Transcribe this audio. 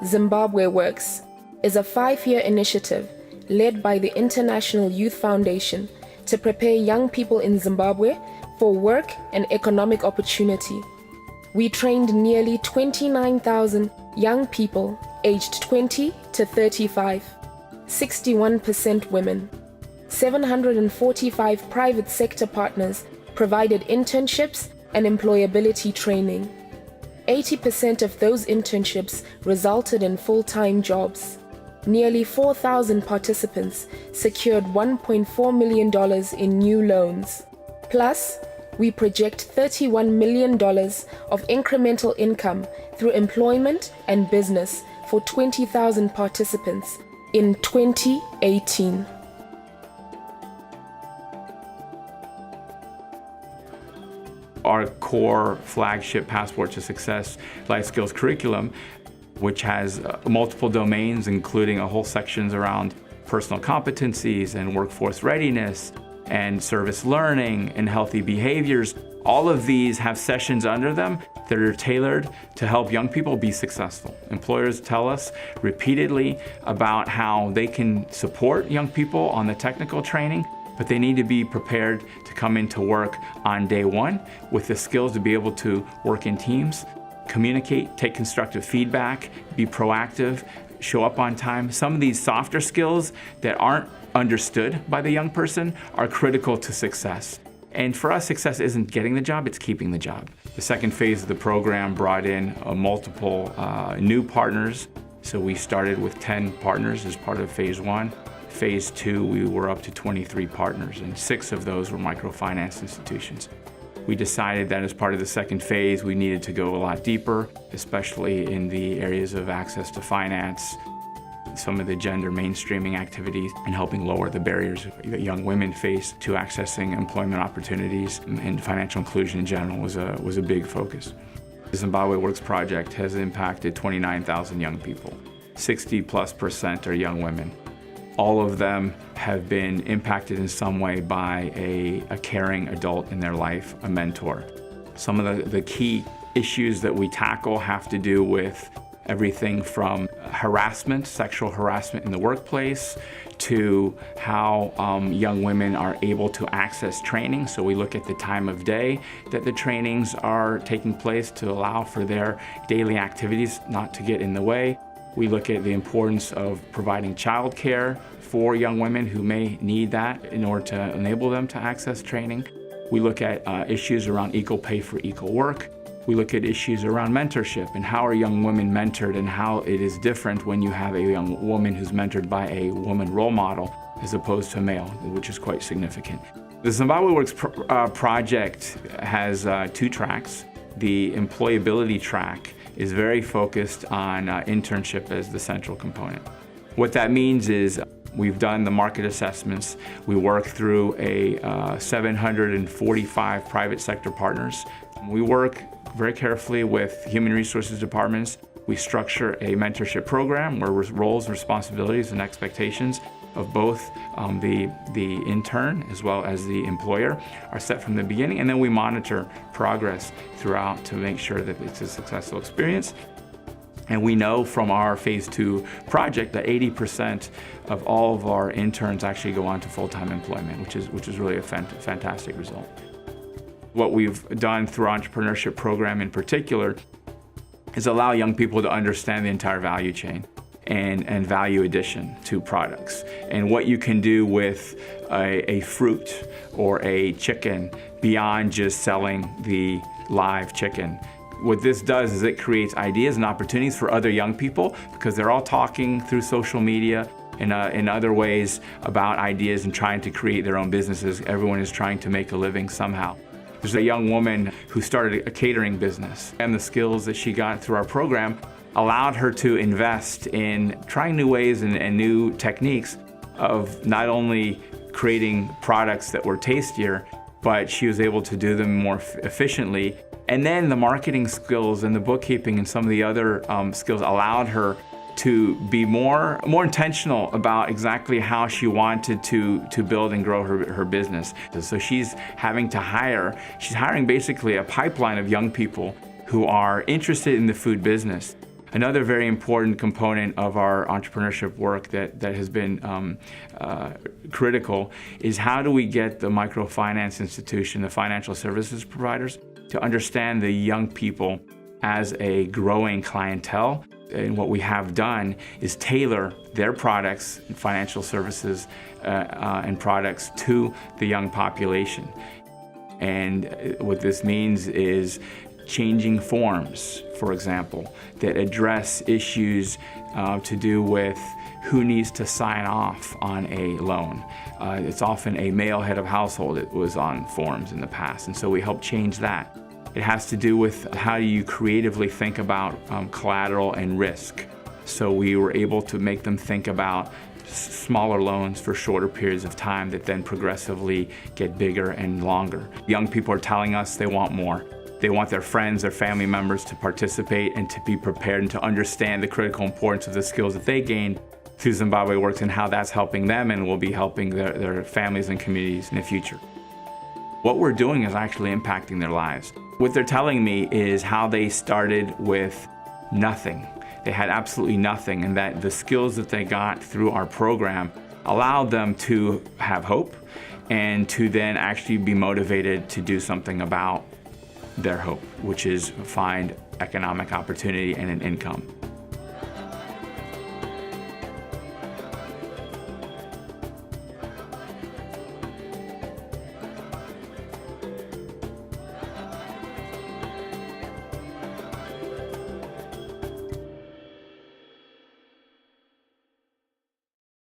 Zimbabwe Works is a 5-year initiative led by the International Youth Foundation to prepare young people in Zimbabwe for work and economic opportunity. We trained nearly 29,000 young people aged 20 to 35, 61% women. 745 private sector partners provided internships and employability training. 80% of those internships resulted in full-time jobs. Nearly 4,000 participants secured $1.4 million in new loans. Plus, we project $31 million of incremental income through employment and business for 20,000 participants in 2018. Our core flagship Passport to Success life skills curriculum, which has multiple domains, including a whole sections around personal competencies and workforce readiness and service learning and healthy behaviors. All of these have sessions under them that are tailored to help young people be successful. Employers tell us repeatedly about how they can support young people on the technical training, but they need to be prepared to come into work on day one with the skills to be able to work in teams, communicate, take constructive feedback, be proactive, show up on time. Some of these softer skills that aren't understood by the young person are critical to success. And for us, success isn't getting the job, it's keeping the job. The second phase of the program brought in multiple new partners. So we started with 10 partners as part of phase 1. Phase 2, we were up to 23 partners, and 6 of those were microfinance institutions. We decided that as part of the second phase, we needed to go a lot deeper, especially in the areas of access to finance, some of the gender mainstreaming activities, and helping lower the barriers that young women face to accessing employment opportunities, and financial inclusion in general was a big focus. The Zimbabwe Works project has impacted 29,000 young people. 60+% are young women. All of them have been impacted in some way by a caring adult in their life, a mentor. Some of the key issues that we tackle have to do with everything from harassment, sexual harassment in the workplace, to how young women are able to access training. So we look at the time of day that the trainings are taking place to allow for their daily activities not to get in the way. We look at the importance of providing childcare for young women who may need that in order to enable them to access training. We look at issues around equal pay for equal work. We look at issues around mentorship and how are young women mentored and how it is different when you have a young woman who's mentored by a woman role model as opposed to a male, which is quite significant. The Zimbabwe Works project has 2 tracks. The employability track is very focused on internship as the central component. What that means is we've done the market assessments. We work through 745 private sector partners. We work very carefully with human resources departments. We structure a mentorship program where roles, responsibilities, and expectations of both the intern as well as the employer are set from the beginning, and then we monitor progress throughout to make sure that it's a successful experience. And we know from our phase 2 project that 80% of all of our interns actually go on to full-time employment, which is really a fantastic result. What we've done through our entrepreneurship program in particular is allow young people to understand the entire value chain and value addition to products, and what you can do with a fruit or a chicken beyond just selling the live chicken. What this does is it creates ideas and opportunities for other young people because they're all talking through social media and in other ways about ideas and trying to create their own businesses. Everyone is trying to make a living somehow. There's a young woman who started a catering business, and the skills that she got through our program allowed her to invest in trying new ways and new techniques of not only creating products that were tastier, but she was able to do them more efficiently. And then the marketing skills and the bookkeeping and some of the other skills allowed her to be more intentional about exactly how she wanted to build and grow her business. So she's hiring basically a pipeline of young people who are interested in the food business. Another very important component of our entrepreneurship work that has been critical is how do we get the microfinance institution, the financial services providers, to understand the young people as a growing clientele. And what we have done is tailor their products and financial services and products to the young population. And what this means is changing forms, for example, that address issues to do with who needs to sign off on a loan. It's often a male head of household that was on forms in the past, and so we help change that. It has to do with how you creatively think about collateral and risk. So we were able to make them think about smaller loans for shorter periods of time that then progressively get bigger and longer. Young people are telling us they want more. They want their friends, their family members to participate and to be prepared and to understand the critical importance of the skills that they gained through Zimbabwe Works and how that's helping them and will be helping their families and communities in the future. What we're doing is actually impacting their lives. What they're telling me is how they started with nothing. They had absolutely nothing, and that the skills that they got through our program allowed them to have hope and to then actually be motivated to do something about their hope, which is find economic opportunity and an income.